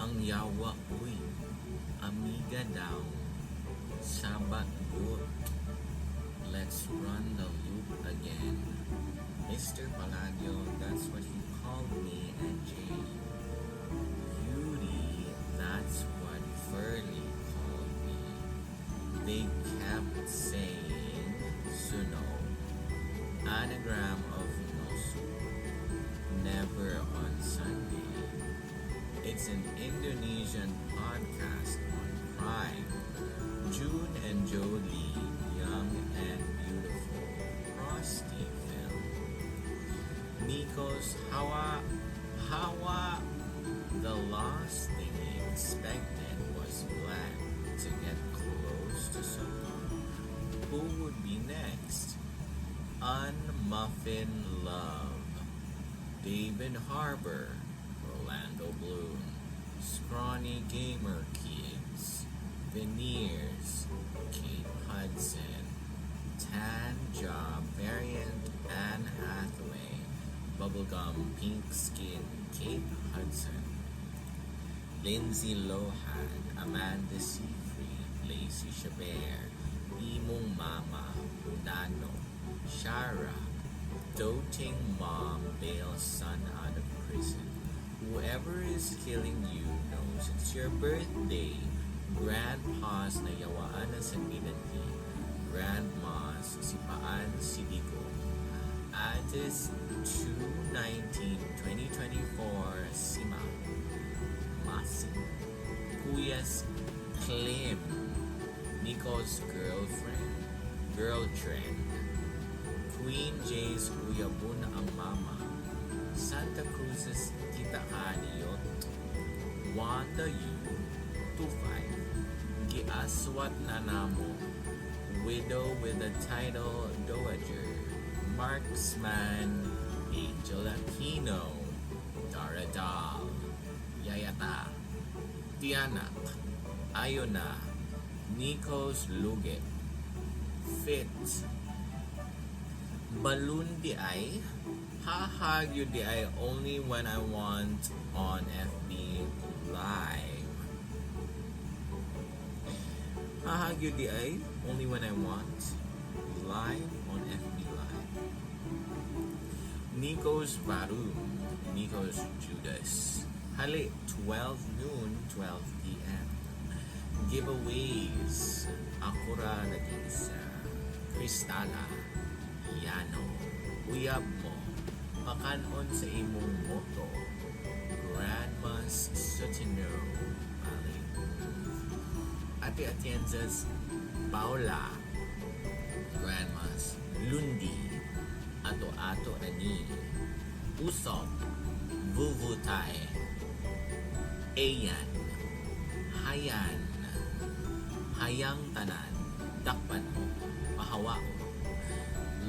ang yawa, uy. Amiga daw. Sabat good. Let's run the loop again. Mr. Palladio, that's what you called me, and Jay. Beauty, that's what Furley called me. They kept saying Suno, anagram of Nosu, never on Sunday. It's an Indonesian podcast on Prime. June and Jolie, young and beautiful, frosty film. Nico's Hawa. The last thing he expected was Black to get close to someone. Who would be next? Unmuffin Love, David Harbour, Orlando Bloom, Scrawny Gamer Kids, Veneers, Kate Hudson, Tan Job Variant Anne Hathaway, Bubblegum Pink Skin Kate Hudson, Lindsay Lohan, Amanda Seyfried, Lacey Chabert, Imong Mama, Nano, Shara, Doting Mom bails son out of prison. Whoever is killing you knows it's your birthday. Grandpa's nayawaan na sa Minati. Grandma's sipaan si Digo. Atis 2/19/2024 Sima. Masi. Kuya's Clem. Nico's girl trend. Queen J's Kuya Bun ang mama. Santa Cruz's Tita Kaniyot. Wanda Yu 25. Giaswat na namo. Widow with the title Dowager. Marksman Angel Aquino. Dara Dahl. Yayata. Tianak. Ayona. Nico's Luget. Fit. Balloon di ay. Hahag you di ay only when I want on FB Live. Hahag you di ay only when I want live on FB Live. Nico's Varum. Nico's Judas. Hali 12 noon, 12 p.m. Giveaways. Akura nag-iisa. Kristala. Yano. Uyab mo. Pakanon sa imong moto. Grandma's Sutino. Ate Atienzas Paula. Grandma's Lundi. Ato-ato ani. Usop. Vuvutay. Ayan. Hayan. Hayang tanan. Dakpan mo. Pahawa ko.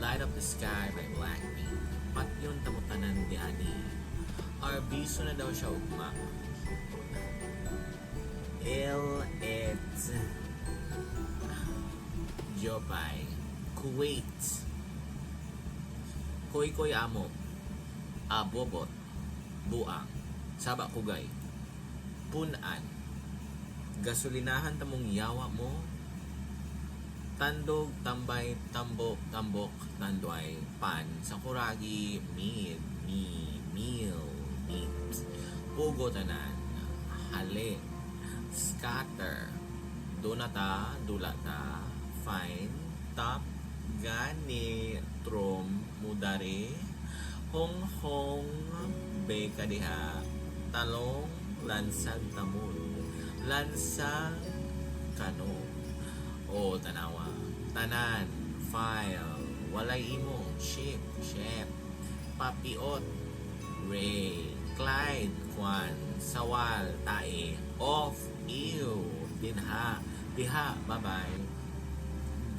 Light Up the Sky by Blackpink. Patyon tamutanan di ani. Arbiso na daw siya ugma. Jopay. Kuwait. Koy amo. Abobot. Buang. Saba kugay. Punan. Gasolinahan tamong yawa mo. Tandog, tambay, tambok, tandoy, pan, sakuragi, meal, meat, pugo tanan, hali, scatter, donata, dulata, fine, top, gani, trom, mudare, hong, beka diha, talong, lansag tamul, lansang kano. O tanawa, tanan, file, walay imo, ship, papiot, Ray, Clyde, Kwan, Sawal, Tae, off, ew, diha, bye-bye,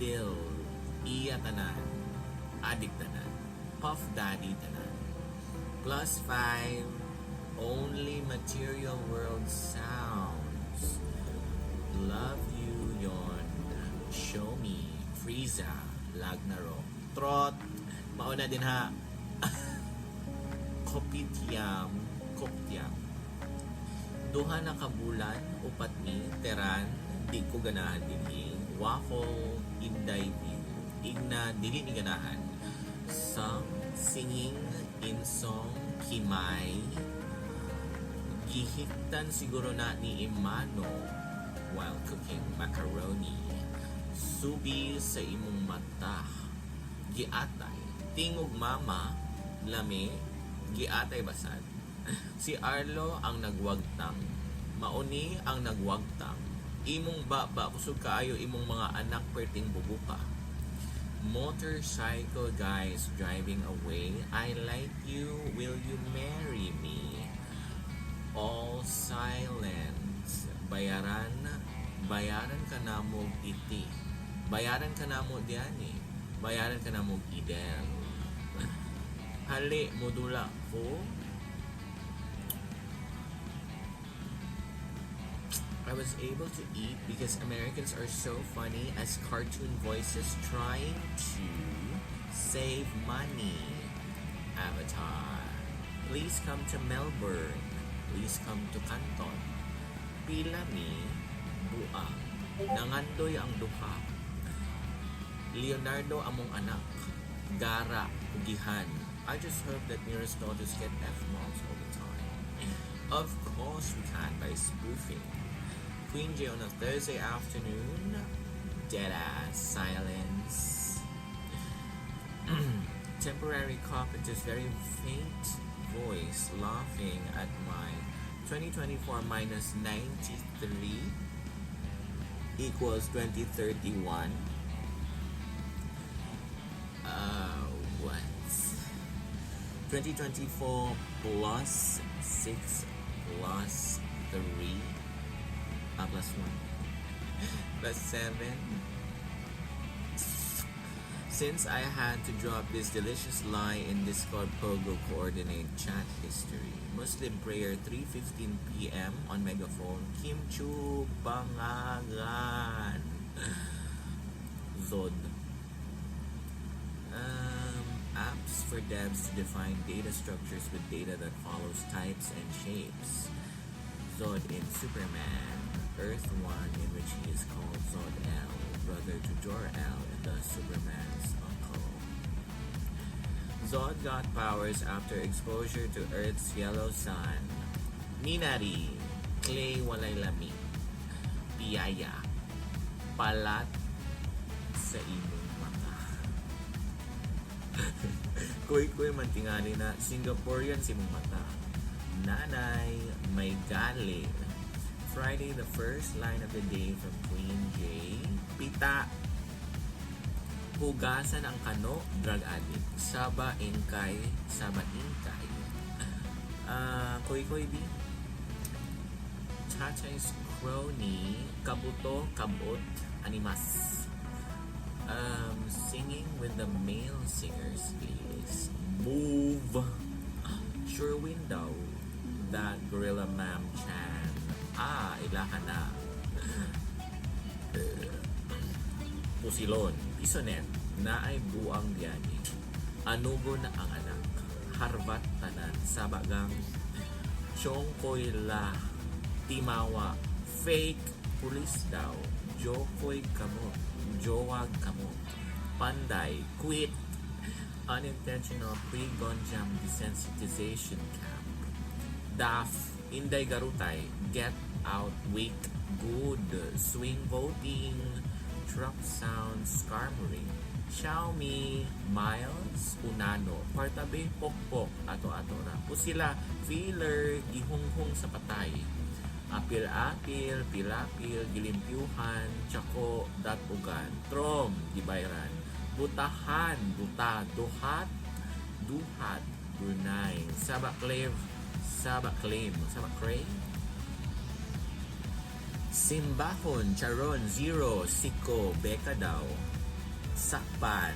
Dill, iya tanan, adik tanan, Puff Daddy tanan, +5, only material world sounds, love you, yon. Show me, Frieza, Lagnarok, Trot, mauna din ha, Koptiam, Duha na kabulan upat ni teran di ko ganahan dinhi. Waffle Inday View. Igna dili ni ganahan. Some singing in song Kimay. Gihiktan siguro na ni Imano while cooking macaroni. Subi sa imong mata. Giatay. Tingog mama. Lami. Giatay basad. Si Arlo ang nagwagtang. Mauni ang nagwagtang. Imong baba kusog kaayo imong mga anak perting bubuka. Motorcycle guys driving away. I like you. Will you marry me? All silence. Bayaran ka na mo iti. Bayaran ka na mo diani. Bayaran ka na mo idel. Hali modula ko. I was able to eat because Americans are so funny as cartoon voices trying to save money. Avatar. Please come to Melbourne. Please come to Canton. Pila ni buang. Nangandoy ang duha. Leonardo among anak. Gara ugihan. I just hope that nearest daughters get F-moms all the time. Of course we can by spoofing. Queen J on a Thursday afternoon. Deadass silence. Temporary cough and just very faint voice laughing at my 2024 minus 93 equals 2031. What? 2024 plus 6 plus 3 plus 1 plus 7. Since I had to drop this delicious lie in Discord Pogo coordinate chat history, Muslim prayer 3:15 p.m. on megaphone, Kim Chu Bangagan. Zod. Apps for devs to define data structures with data that follows types and shapes. Zod in Superman, Earth 1, in which he is called Zod-El, brother to Jor-El and thus Superman's uncle. Zod got powers after exposure to Earth's yellow sun. Ninari, clay walay lami. Piyaya, palat sa imong mata. Kuy-kuy mantingani na Singaporean si mong mata. Nanay, may gali. Friday, the first line of the day from Queen J. Pita. Hugasan ang kano, drug addict. Saba ingkay. Koy-koy di. Chachay's crony. Kabuto, kabot, animas. Singing with the male singers, please. Move. Sure window. That Gorilla Ma'am Chan. Ilahan na. Pusilon, Pisonet, naay buang biyani. Anugo na ang anak. Harvat tanan, sabagang. Chongkoy la, timawa. Fake, pulis daw. Jokoy kamot. Jowag kamot. Panday, quit. Unintentional pre-gonjam desensitization camp. DAF, Inday Garutay, get out weak, good, swing voting, truck sound, scarmering, Xiaomi, Miles, Unano, Partabe, Pokpok, ato-ato ra. Pusila, feeler, gihunghung sa patay. Apil-apil, pilapil, gilimpyuhan, tsako, datugan, trom, gibayran, butahan, buta, duhat, Brunei, Sabaklev, Sabaklim, Simbahon, Charon, Zero, Siko, Beka daw, Sakpan,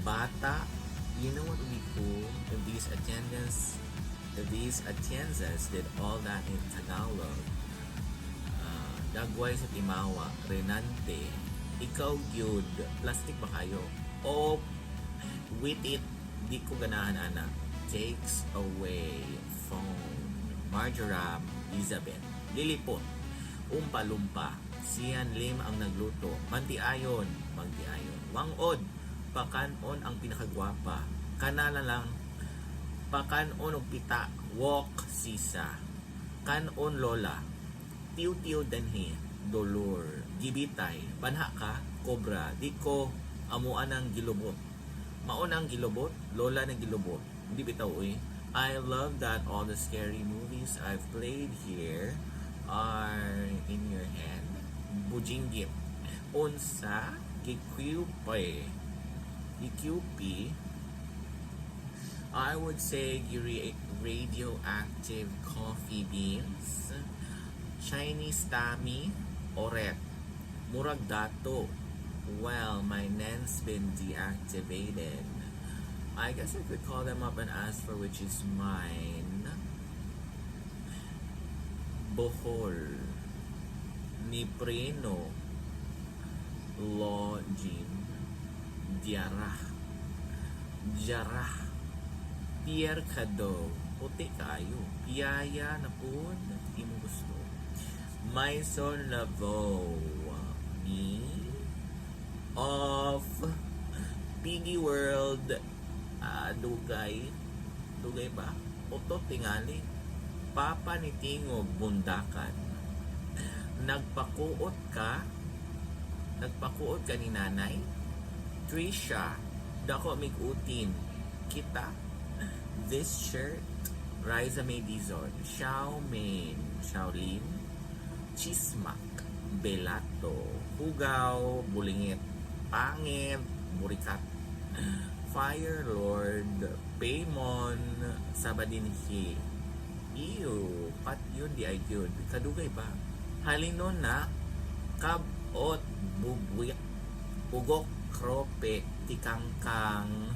Bata. You know what would be cool if these attendants did all that in Tagalog. Dagway sa Timawa, Renante, ikaw gyud, plastic ba kayo? O with it, di ko ganahan anak. Takes away phone. Marjoram Elizabeth. Lilipot. Umpa-lumpa. Sian Lim ang nagluto. Mantiayon. Mantiayon. Wangod. Pakanon ang pinakagwapa. Kanala lang. Pakanon og pita. Walk sisa. Kanon lola. Tiw-tiw danhi. Dolor. Gibitay. Banha ka. Kobra. Di ko amuan ang gilubot. Maunang gilubot. Lola ng gilubot. Hindi bitaw eh. I love that all the scary movies I've played here are in your hand. Bujinggit. Unsa gikyupi. Gikyupi. I would say radioactive coffee beans. Chinese tami. Oret. Murag dato. Well, my NAND's been deactivated. I guess I could call them up and ask for which is mine. Bohol. Nipreno. Login. Diarah. Jarah. Pierre Cado. Puti kayo. Piyaya na po. Imo gusto. Maison Lavo. Me. Of Piggy World. Dugay. Dugay ba? Oto tingali. Papa ni Tingog bundakan. Nagpakuot ka ni nanay. Trisha. Dako migutin. Kita. This shirt. Riza May Dizon. Shaolin. Chismak. Belato. Hugaw. Bulingit. Pangit. Burikat. Fire Lord. Paymon. Sabadinhi. Iyo. Pat yun di ay yun. Kadugay ba? Halinon na. Kabot. Bubwik. Ugok. Krope. Tikangkang.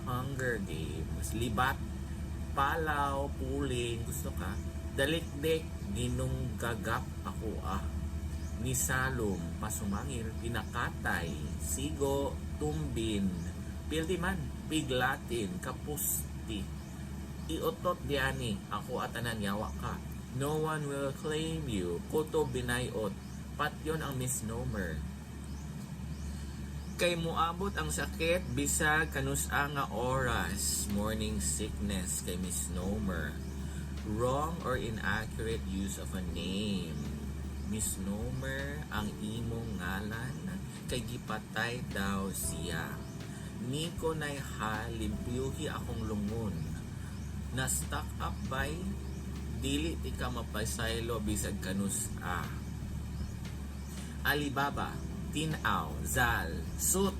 Hunger Games. Libat. Palaw. Puling. Gusto ka? Dalikdik. Ginunggagap ako Nisalom. Pasumangir. Pinakatay. Sigo. Tumbin. Pildiman. Piglatin. Kapusti. Iotot diani. Ako atanan yawa ka. No one will claim you. Koto binayot. Patyon ang misnomer. Kay muabot ang sakit bisag kanusa nga oras. Morning sickness kay misnomer. Wrong or inaccurate use of a name. Misnomer ang imong ngalan kay gipatay daw siya. Niko nay limpyuhi akong lungon. Na stuck up by dili ti ka mapasaylo bisag kanusa. Alibaba, Tinaw, Zal, Suit.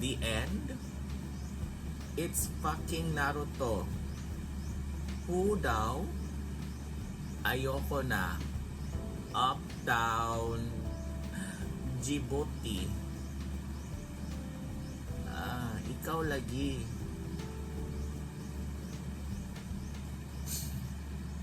The end. It's fucking Naruto. Who daw? Ayoko na. Up, down. Djibouti. Ikaw lagi.